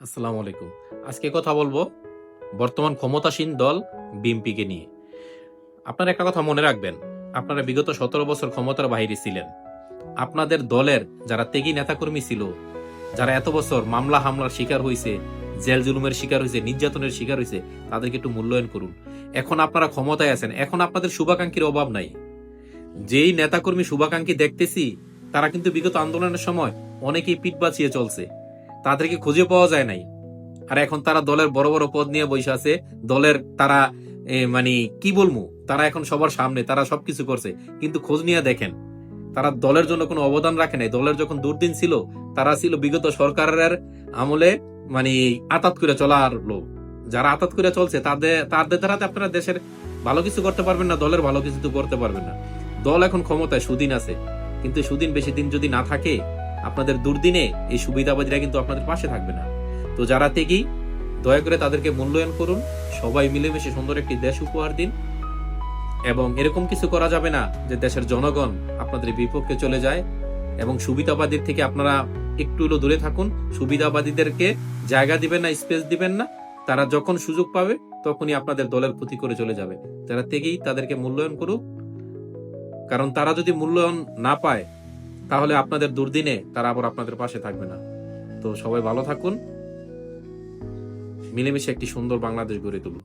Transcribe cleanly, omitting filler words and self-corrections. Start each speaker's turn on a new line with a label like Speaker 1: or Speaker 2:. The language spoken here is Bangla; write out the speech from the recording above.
Speaker 1: আসসালামু আলাইকুম। আজকে কথা বলবো বর্তমান ক্ষমতাসীন দল বিএনপিকে নিয়ে। আপনারা একটা কথা মনে রাখবেন, আপনারা বিগত ১৭ বছর ক্ষমতার বাইরে ছিলেন। আপনাদের দলের যারা ত্যাগী নেতাকর্মী ছিল, যারা এত বছর মামলা হামলার শিকার হয়েছে, জেল জুলুমের শিকার হয়েছে, নির্যাতনের শিকার হয়েছে, তাদেরকে একটু মূল্যায়ন করুন। এখন আপনারা ক্ষমতায় আছেন, এখন আপনাদের শুভাকাঙ্ক্ষীর অভাব নাই। যেই নেতাকর্মী শুভাকাঙ্ক্ষী দেখতেছি, তারা কিন্তু বিগত আন্দোলনের সময় অনেকেই পিঠ বাঁচিয়ে চলছে, তাদেরকে খুঁজে পাওয়া যায় নাই। আর এখন তারা দলের বড় বড় পদ নিয়ে বসে আছে। দলের তারা মানে কি বলবো, তারা এখন সবার সামনে, তারা সবকিছু করছে, কিন্তু খোঁজ নিয়ে দেখেন তারা দলের জন্য কোনো অবদান রাখে নাই। দলের যখন দুর্দিন ছিল, তারা ছিল বিগত সরকারের আমলে মানে আতাত করে চলার লোক। যারা আতাত করে চলছে তাদের দ্বারা আপনারা দেশের ভালো কিছু করতে পারবেন না, দলের ভালো কিছু তো করতে পারবেন না। দল এখন ক্ষমতায় সুদিন আছে, কিন্তু সুদিন বেশি দিন যদি না থাকে, আপনাদের দুর্দিনে এই সুবিধাবাদীরা কিন্তু আপনাদের পাশে থাকবে না। তো যারা ত্যাগী, দয়া করে তাদেরকে মূল্যায়ন করুন। সবাই মিলেমিশে সুন্দর একটি দেশ উপহার দিন। এবং এরকম কিছু করা যাবে না যে দেশের জনগণ আপনাদের বিপক্ষে চলে যায়। এবং সুবিধাবাদীর থেকে আপনারা একটু হলেও দূরে থাকুন। সুবিধাবাদীদেরকে জায়গা দিবেন না, স্পেস দিবেন না। তারা যখন সুযোগ পাবে তখনই আপনাদের দলের ক্ষতি করে চলে যাবে। যারা ত্যাগী তাদেরকে মূল্যায়ন করুক, কারণ তারা যদি মূল্যায়ন না পায়, তাহলে আপনাদের দুর্দিনে তারা আবার আপনাদের পাশে থাকবে না। তো সবাই ভালো থাকুন, মিলেমিশে একটি সুন্দর বাংলাদেশ গড়ে তুলুন।